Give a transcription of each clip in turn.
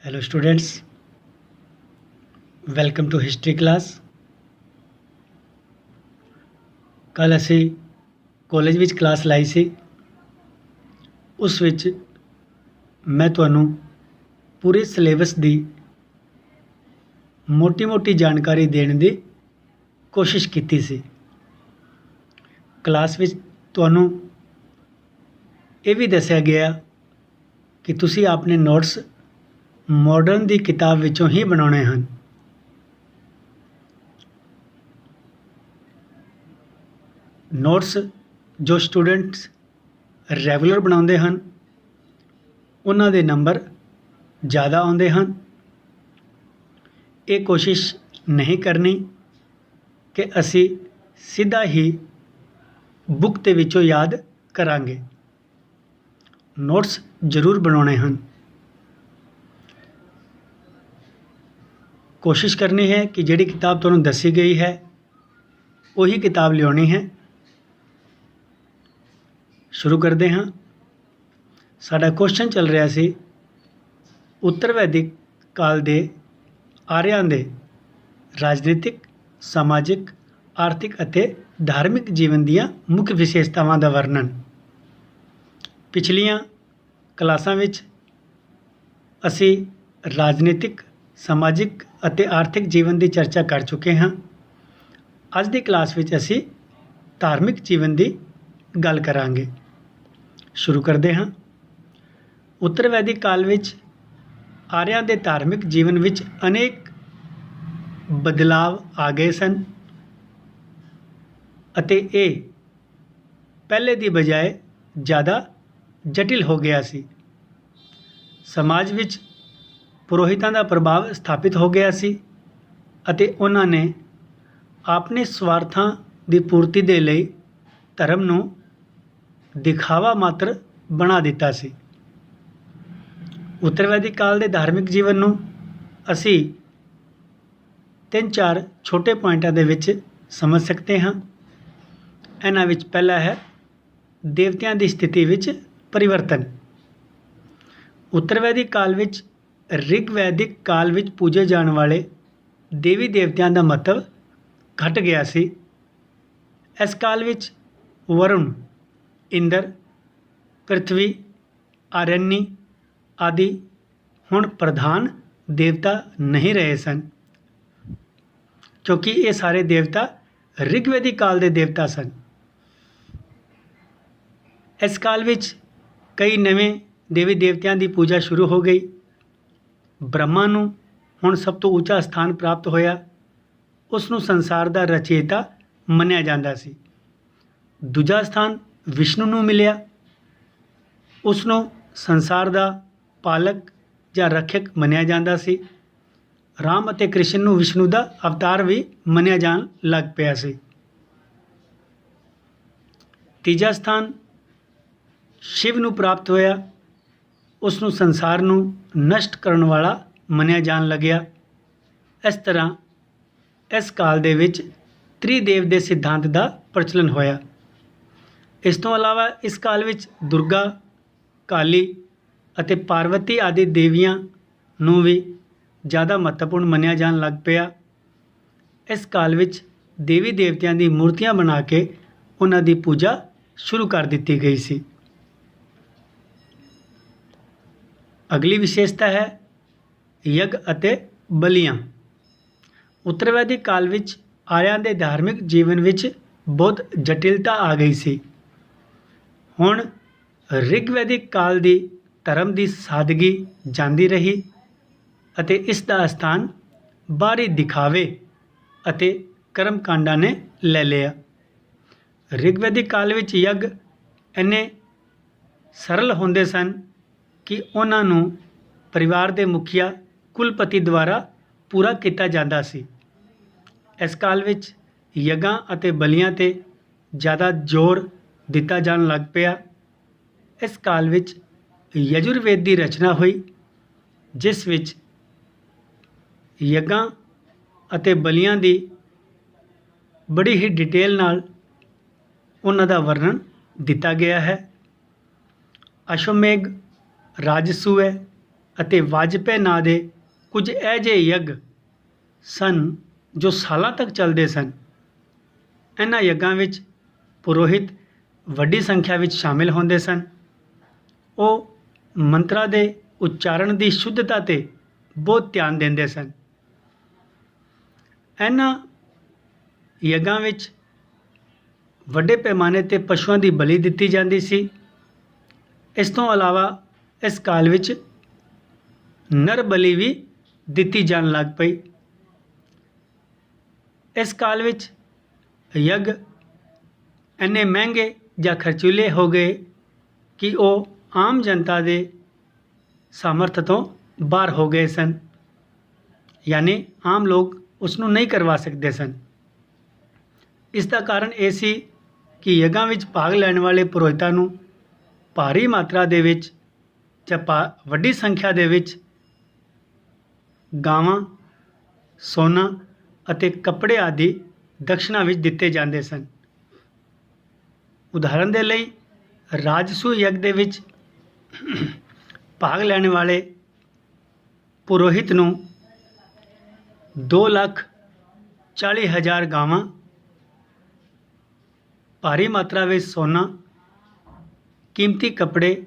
Hello students, welcome to history class. कल असी college which class लाई सी। उस विच मैं तुहानू पूरे सिलेबस की मोटी मोटी जानकारी देने की कोशिश की सी। क्लास विच तुहानू ये भी दस्या गया कि तुसी अपने नोट्स मॉडर्न की किताब विचों ही बनाने हैं। नोट्स जो स्टूडेंट्स रैगूलर बनाते हैं उन्हां दे नंबर ज़्यादा आते हैं। ये कोशिश नहीं करनी कि असी सीधा ही बुक के विचों याद करांगे। नोट्स जरूर बनाने हैं। कोशिश करनी है कि जिहड़ी किताब तुहानूं दसी गई है वही किताब लियानी है। शुरू करते हैं। साडा क्वेश्चन चल रहा सी उत्तर वैदिक काल के आर्यां दे राजनीतिक, समाजिक, आर्थिक अते धार्मिक जीवन दीयां मुख्य विशेषतावां दा वर्णन। पिछलियां क्लासां विच असी राजनीतिक, समाजिक अते आर्थिक जीवन की चर्चा कर चुके हैं। अज की क्लास विच असी धार्मिक जीवन की गल करांगे। शुरू करते हैं। उत्तर वैदिक काल विच आर्यां दे धार्मिक जीवन विच अनेक बदलाव आ गए सन अते ये पहले की बजाय ज़्यादा जटिल हो गया सी। समाज विच पुरोहितां दा प्रभाव स्थापित हो गया सी अते उन्हां ने अपने स्वार्थां दी पूर्ति दे लई धर्म नूं दिखावा मात्र बना दिता सी। उत्तर वैदिक काल के धार्मिक जीवन नूं असी 3-4 छोटे पॉइंटां दे विच समझ सकते हैं। इन्हां विच पहला है देवतियां दी स्थिति विच परिवर्तन। उत्तर वैदिक काल विच ऋग्वैदिक काल विच पूजे जाने वाले देवी देवतियां दा महत्व घट गया सी। इस काल विच वरुण, इंद्र, पृथ्वी, आरण्य आदि हुण प्रधान देवता नहीं रहे सन, क्योंकि ये सारे देवता ऋग्वैदिक काल के देवता सन। इस काल विच कई नवे देवी देवतियां की पूजा शुरू हो गई। ब्रह्मा नूं हुण सब तो ऊँचा स्थान प्राप्त होया। उसनूं संसार का रचयिता मन्निया जाता सी। दूजा स्थान विष्णु नूं मिलिया। उसनूं संसार का पालक या रक्षक मन्निया जाता सी। राम अते कृष्ण नूं विष्णु का अवतार भी मन्निया जान लग पिया सी। तीजा स्थान शिव नूं प्राप्त होया। उसनूं संसार नूं नष्ट करने वाला मन्निया जान लग्या। इस तरह इस काल दे विच त्रिदेव के सिद्धांत का प्रचलन होया। इस तो अलावा इस काल विच दुर्गा, काली अते पार्वती आदि देवियां नूं भी ज़्यादा महत्वपूर्ण मन्निया जान लग पिया। इस काल विच देवी देवतियां दी मूर्तियां बना के उन्हां दी पूजा शुरू कर दी गई सी। अगली विशेषता है यज्ञ अते बलियां। उत्तर वैदिक काल विच आर्यां दे धार्मिक जीवन विच बहुत जटिलता आ गई सी। हुण ऋग्वैदिक काल की धर्म की सादगी जांदी रही अते इस दा स्थान बाहरी दिखावे अते कर्मकांडां ने ले लिया। ऋग्वैदिक काल विच यज्ञ इन्ने सरल होंदे सन कि उन्हां नूं परिवार के मुखिया कुलपति द्वारा पूरा किया जाता सी। इस काल विच यज्ञां अते बलियां ते ज़्यादा जोर दिता जान लग पिया। इस काल विच यजुर्वेद की रचना हुई, जिस विच यज्ञां अते बलियां की बड़ी ही डिटेल नाल उन्हां दा वर्णन दिता गया है। अश्वमेघ, राजसूय ਅਤੇ ਵਾਜਪੇ ਨਾਂ ਦੇ ਕੁਝ ਇਹੋ ਜਿਹੇ ਯੱਗ ਸਨ ਜੋ ਸਾਲਾਂ ਤੱਕ ਚੱਲਦੇ ਸਨ। ਇਹਨਾਂ ਯੱਗਾਂ ਵਿੱਚ ਪੁਰੋਹਿਤ ਵੱਡੀ ਸੰਖਿਆ ਵਿੱਚ ਸ਼ਾਮਿਲ ਹੁੰਦੇ ਸਨ। ਉਹ ਮੰਤਰਾਂ ਦੇ ਉਚਾਰਨ ਦੀ ਸ਼ੁੱਧਤਾ 'ਤੇ ਬਹੁਤ ਧਿਆਨ ਦਿੰਦੇ ਸਨ। ਇਹਨਾਂ ਯੱਗਾਂ ਵਿੱਚ ਵੱਡੇ ਪੈਮਾਨੇ 'ਤੇ ਪਸ਼ੂਆਂ ਦੀ ਬਲੀ ਦਿੱਤੀ ਜਾਂਦੀ ਸੀ। ਇਸ ਤੋਂ ਇਲਾਵਾ ਇਸ ਕਾਲ ਵਿੱਚ ਨਰ ਬਲੀ ਵੀ ਦਿੱਤੀ ਜਾਣ ਲੱਗ ਪਈ। ਇਸ ਕਾਲ ਵਿੱਚ ਯੱਗ ਇੰਨੇ ਮਹਿੰਗੇ ਜਾਂ ਖਰਚੀਲੇ ਹੋ ਗਏ ਕਿ ਉਹ ਆਮ ਜਨਤਾ ਦੇ ਸਾਮਰਥ ਤੋਂ ਬਾਹਰ ਹੋ ਗਏ ਸਨ, ਯਾਨੀ ਆਮ ਲੋਕ ਉਸ ਨੂੰ ਨਹੀਂ ਕਰਵਾ ਸਕਦੇ ਸਨ। ਇਸ ਦਾ ਕਾਰਨ ਇਹ ਸੀ ਕਿ ਯੱਗਾਂ ਵਿੱਚ ਭਾਗ ਲੈਣ ਵਾਲੇ ਪੁਰੋਹਿਤਾਂ ਨੂੰ ਭਾਰੀ ਮਾਤਰਾ ਦੇ ਵਿੱਚ ਜਾਂ ਵੱਡੀ ਸੰਖਿਆ ਦੇ ਵਿੱਚ ਗਾਵਾਂ, ਸੋਨਾ ਅਤੇ ਕੱਪੜੇ ਆਦਿ ਦਕਸ਼ਨਾ ਵਿੱਚ ਦਿੱਤੇ ਜਾਂਦੇ ਸਨ। ਉਦਾਹਰਨ ਦੇ ਲਈ ਰਾਜਸੂ ਯੱਗ ਦੇ ਵਿੱਚ ਭਾਗ ਲੈਣ ਵਾਲੇ ਪੁਰੋਹਿਤ ਨੂੰ 2,40,000 ਗਾਵਾਂ, ਭਾਰੀ ਮਾਤਰਾ ਵਿੱਚ ਸੋਨਾ, ਕੀਮਤੀ ਕੱਪੜੇ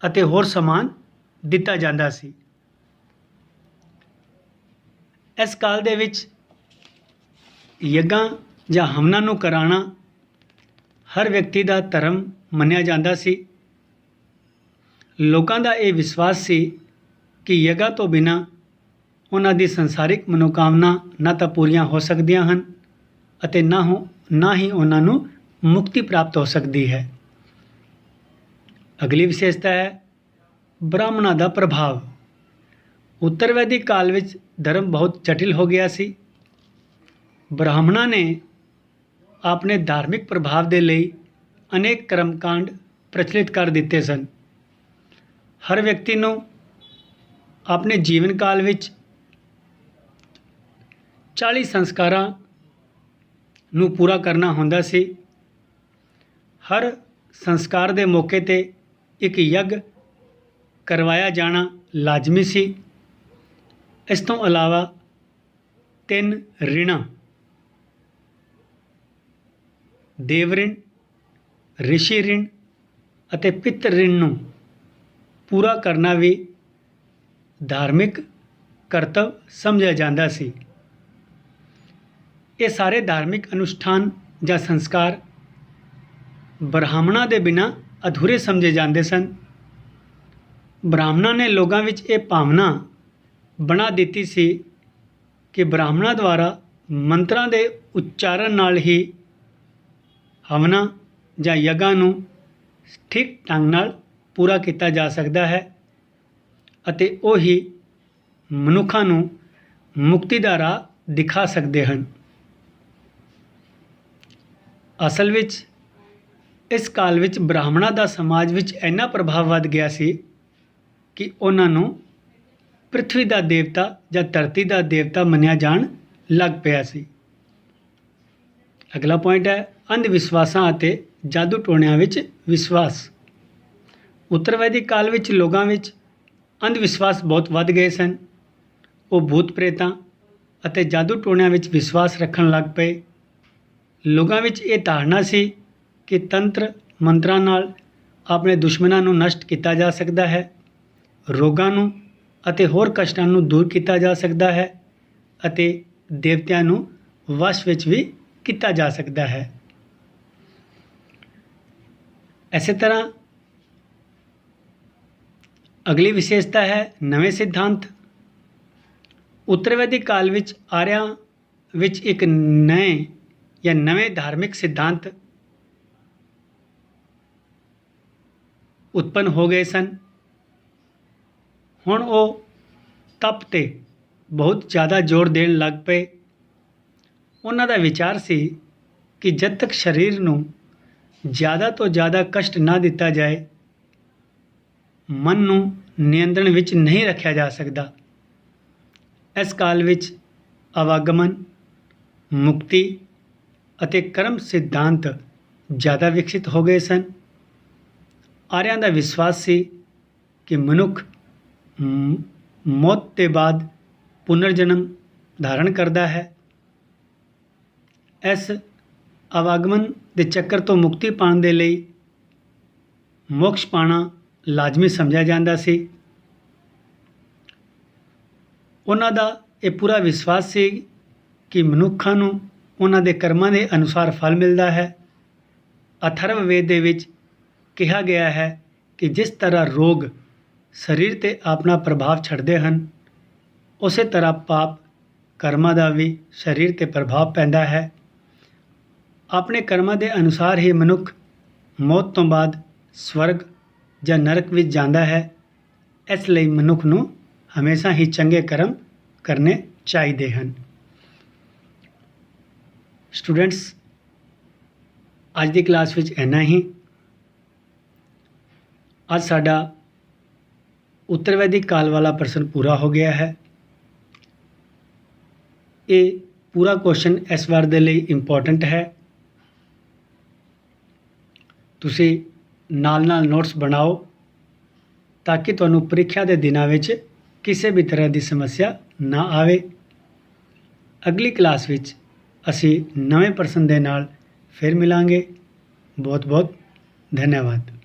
ਅਤੇ ਹੋਰ ਸਮਾਨ ਦਿੱਤਾ ਜਾਂਦਾ ਸੀ। ਇਸ ਕਾਲ ਦੇ ਵਿੱਚ ਯੱਗਾਂ ਜਾਂ ਹਵਨਾਂ ਨੂੰ ਕਰਾਉਣਾ ਹਰ ਵਿਅਕਤੀ ਦਾ ਧਰਮ ਮੰਨਿਆ ਜਾਂਦਾ ਸੀ। ਲੋਕਾਂ ਦਾ ਇਹ ਵਿਸ਼ਵਾਸ ਸੀ ਕਿ ਯੱਗਾਂ ਤੋਂ ਬਿਨਾਂ ਉਹਨਾਂ ਦੀ ਸੰਸਾਰਿਕ ਮਨੋਕਾਮਨਾ ਨਾ ਤਾਂ ਪੂਰੀਆਂ ਹੋ ਸਕਦੀਆਂ ਹਨ ਅਤੇ ਨਾ ਹੀ ਉਹਨਾਂ ਨੂੰ ਮੁਕਤੀ ਪ੍ਰਾਪਤ ਹੋ ਸਕਦੀ ਹੈ। ਅਗਲੀ ਵਿਸ਼ੇਸ਼ਤਾ ਹੈ ਬ੍ਰਾਹਮਣਾਂ ਦਾ ਪ੍ਰਭਾਵ। ਉੱਤਰ ਵੈਦਿਕ ਕਾਲ ਵਿੱਚ ਧਰਮ ਬਹੁਤ ਜਟਿਲ ਹੋ ਗਿਆ ਸੀ। ਬ੍ਰਾਹਮਣਾਂ ਨੇ ਆਪਣੇ ਧਾਰਮਿਕ ਪ੍ਰਭਾਵ ਦੇ ਲਈ ਅਨੇਕ ਕਰਮਕਾਂਡ ਪ੍ਰਚਲਿਤ ਕਰ ਦਿੱਤੇ ਸਨ। ਹਰ ਵਿਅਕਤੀ ਨੂੰ ਆਪਣੇ ਜੀਵਨ ਕਾਲ ਵਿੱਚ 40 ਸੰਸਕਾਰਾਂ ਨੂੰ ਪੂਰਾ ਕਰਨਾ ਹੁੰਦਾ ਸੀ। ਹਰ ਸੰਸਕਾਰ ਦੇ ਮੌਕੇ 'ਤੇ ਇੱਕ ਯੱਗ ਕਰਵਾਇਆ ਜਾਣਾ ਲਾਜ਼ਮੀ ਸੀ। ਇਸ ਤੋਂ ਇਲਾਵਾ 3 ਰਿਣਾਂ ਦੇਵ ਰਿਣ, ਰਿਸ਼ੀ ਰਿਣ ਅਤੇ ਪਿਤਰ ਰਿਣ ਨੂੰ ਪੂਰਾ ਕਰਨਾ ਵੀ ਧਾਰਮਿਕ ਕਰਤੱਵ ਸਮਝਿਆ ਜਾਂਦਾ ਸੀ। ਇਹ ਸਾਰੇ ਧਾਰਮਿਕ ਅਨੁਸ਼ਠਾਨ ਜਾਂ ਸੰਸਕਾਰ ਬ੍ਰਾਹਮਣਾਂ ਦੇ ਬਿਨਾਂ ਅਧੂਰੇ ਸਮਝੇ ਜਾਂਦੇ ਸਨ। ਬ੍ਰਾਹਮਣਾਂ ਨੇ ਲੋਕਾਂ ਵਿੱਚ ਇਹ ਭਾਵਨਾ ਬਣਾ ਦਿੱਤੀ ਸੀ ਕਿ ਬ੍ਰਾਹਮਣਾਂ ਦੁਆਰਾ ਮੰਤਰਾਂ ਦੇ ਉਚਾਰਨ ਨਾਲ ਹੀ ਹਵਨਾਂ ਜਾਂ ਯੱਗਾਂ ਨੂੰ ਠੀਕ ਢੰਗ ਨਾਲ ਪੂਰਾ ਕੀਤਾ ਜਾ ਸਕਦਾ ਹੈ ਅਤੇ ਉਹ ਹੀ ਮਨੁੱਖਾਂ ਨੂੰ ਮੁਕਤੀ ਦਾ ਰਾਹ ਦਿਖਾ ਸਕਦੇ ਹਨ। ਅਸਲ ਵਿੱਚ ਇਸ ਕਾਲ ਵਿੱਚ ਬ੍ਰਾਹਮਣਾਂ ਦਾ ਸਮਾਜ ਵਿੱਚ ਇੰਨਾ ਪ੍ਰਭਾਵ ਵੱਧ ਗਿਆ ਸੀ ਕਿ ਉਹਨਾਂ ਨੂੰ ਪ੍ਰਿਥਵੀ ਦਾ ਦੇਵਤਾ ਜਾਂ ਧਰਤੀ ਦਾ ਦੇਵਤਾ ਮੰਨਿਆ ਜਾਣ ਲੱਗ ਪਿਆ ਸੀ। ਅਗਲਾ ਪੁਆਇੰਟ ਹੈ ਅੰਧ ਵਿਸ਼ਵਾਸਾਂ ਅਤੇ ਜਾਦੂ ਟੋਣਿਆਂ ਵਿੱਚ ਵਿਸ਼ਵਾਸ। ਉੱਤਰ ਵੈਦਿਕ ਕਾਲ ਵਿੱਚ ਲੋਕਾਂ ਵਿੱਚ ਅੰਧ ਵਿਸ਼ਵਾਸ ਬਹੁਤ ਵੱਧ ਗਏ ਸਨ। ਉਹ ਭੂਤ ਪ੍ਰੇਤਾਂ ਅਤੇ ਜਾਦੂ ਟੋਣਿਆਂ ਵਿੱਚ ਵਿਸ਼ਵਾਸ ਰੱਖਣ ਲੱਗ ਪਏ। ਲੋਕਾਂ ਵਿੱਚ ਇਹ ਧਾਰਨਾ ਸੀ ਕਿ ਤੰਤਰ ਮੰਤਰਾਂ ਨਾਲ ਆਪਣੇ ਦੁਸ਼ਮਣਾਂ ਨੂੰ ਨਸ਼ਟ ਕੀਤਾ ਜਾ ਸਕਦਾ ਹੈ, ਰੋਗਾਂ ਨੂੰ ਅਤੇ ਹੋਰ ਕਸ਼ਟਾਂ ਨੂੰ ਦੂਰ ਕੀਤਾ ਜਾ ਸਕਦਾ ਹੈ ਅਤੇ ਦੇਵਤਿਆਂ ਨੂੰ ਵਸ਼ ਵਿੱਚ ਵੀ ਕੀਤਾ ਜਾ ਸਕਦਾ ਹੈ। ਇਸੇ ਤਰ੍ਹਾਂ ਅਗਲੀ ਵਿਸ਼ੇਸ਼ਤਾ ਹੈ ਨਵੇਂ ਸਿਧਾਂਤ। ਉੱਤਰ ਵੈਦਿਕ ਕਾਲ ਵਿੱਚ ਆਰਿਆਂ ਵਿੱਚ ਇੱਕ ਨਵੇਂ ਧਾਰਮਿਕ ਸਿਧਾਂਤ ਉਤਪੰਨ ਹੋ ਗਏ ਸਨ। ਹੁਣ ਉਹ ਤਪ 'ਤੇ ਬਹੁਤ ਜ਼ਿਆਦਾ ਜ਼ੋਰ ਦੇਣ ਲੱਗ ਪਏ। ਉਹਨਾਂ ਦਾ ਵਿਚਾਰ ਸੀ ਕਿ ਜਦ ਤੱਕ ਸਰੀਰ ਨੂੰ ਜ਼ਿਆਦਾ ਤੋਂ ਜ਼ਿਆਦਾ ਕਸ਼ਟ ਨਾ ਦਿੱਤਾ ਜਾਏ, ਮਨ ਨੂੰ ਨਿਯੰਤਰਣ ਵਿੱਚ ਨਹੀਂ ਰੱਖਿਆ ਜਾ ਸਕਦਾ। ਇਸ ਕਾਲ ਵਿੱਚ ਆਵਾਗਮਨ, ਮੁਕਤੀ ਅਤੇ ਕਰਮ ਸਿਧਾਂਤ ਜ਼ਿਆਦਾ ਵਿਕਸਿਤ ਹੋ ਗਏ ਸਨ। ਆਰਿਆਂ ਦਾ ਵਿਸ਼ਵਾਸ ਸੀ ਕਿ ਮਨੁੱਖ ਮੌਤ ਦੇ ਬਾਅਦ ਪੁਨਰ ਜਨਮ ਧਾਰਨ ਕਰਦਾ ਹੈ। ਇਸ ਆਵਾਗਮਨ ਦੇ ਚੱਕਰ ਤੋਂ ਮੁਕਤੀ ਪਾਉਣ ਦੇ ਲਈ ਮੋਕਸ਼ ਪਾਣਾ ਲਾਜ਼ਮੀ ਸਮਝਿਆ ਜਾਂਦਾ ਸੀ। ਉਹਨਾਂ ਦਾ ਇਹ ਪੂਰਾ ਵਿਸ਼ਵਾਸ ਸੀ ਕਿ ਮਨੁੱਖਾਂ ਨੂੰ ਉਹਨਾਂ ਦੇ ਕਰਮਾਂ ਦੇ ਅਨੁਸਾਰ ਫਲ ਮਿਲਦਾ ਹੈ। ਅਥਰਵ ਵੇਦ ਦੇ ਵਿੱਚ ਕਿਹਾ ਗਿਆ ਹੈ ਕਿ ਜਿਸ ਤਰ੍ਹਾਂ ਰੋਗ ਸਰੀਰ 'ਤੇ ਆਪਣਾ ਪ੍ਰਭਾਵ ਛੱਡਦੇ ਹਨ, ਉਸੇ ਤਰ੍ਹਾਂ ਪਾਪ ਕਰਮਾਂ ਦਾ ਵੀ ਸਰੀਰ 'ਤੇ ਪ੍ਰਭਾਵ ਪੈਂਦਾ ਹੈ। ਆਪਣੇ ਕਰਮਾਂ ਦੇ ਅਨੁਸਾਰ ਹੀ ਮਨੁੱਖ ਮੌਤ ਤੋਂ ਬਾਅਦ ਸਵਰਗ ਜਾਂ ਨਰਕ ਵਿੱਚ ਜਾਂਦਾ ਹੈ। ਇਸ ਲਈ ਮਨੁੱਖ ਨੂੰ ਹਮੇਸ਼ਾ ਹੀ ਚੰਗੇ ਕਰਮ ਕਰਨੇ ਚਾਹੀਦੇ ਹਨ। ਸਟੂਡੈਂਟਸ, ਅੱਜ ਦੀ ਕਲਾਸ ਵਿੱਚ ਇੰਨਾ ਹੀ। ਅੱਜ ਸਾਡਾ ਉੱਤਰ ਵੈਦਿਕ ਕਾਲ ਵਾਲਾ ਪ੍ਰਸ਼ਨ ਪੂਰਾ ਹੋ ਗਿਆ ਹੈ। ਇਹ ਪੂਰਾ ਕੁਐਸਚਨ ਇਸ ਵਾਰ ਦੇ ਲਈ ਇੰਪੋਰਟੈਂਟ ਹੈ। ਤੁਸੀਂ ਨਾਲ ਨਾਲ ਨੋਟਸ ਬਣਾਓ ਤਾਂ ਕਿ ਤੁਹਾਨੂੰ ਪ੍ਰੀਖਿਆ ਦੇ ਦਿਨਾਂ ਵਿੱਚ ਕਿਸੇ ਵੀ ਤਰ੍ਹਾਂ ਦੀ ਸਮੱਸਿਆ ਨਾ ਆਵੇ। ਅਗਲੀ ਕਲਾਸ ਵਿੱਚ ਅਸੀਂ ਨਵੇਂ ਪ੍ਰਸ਼ਨ ਦੇ ਨਾਲ ਫਿਰ ਮਿਲਾਂਗੇ। ਬਹੁਤ ਬਹੁਤ ਧੰਨਵਾਦ।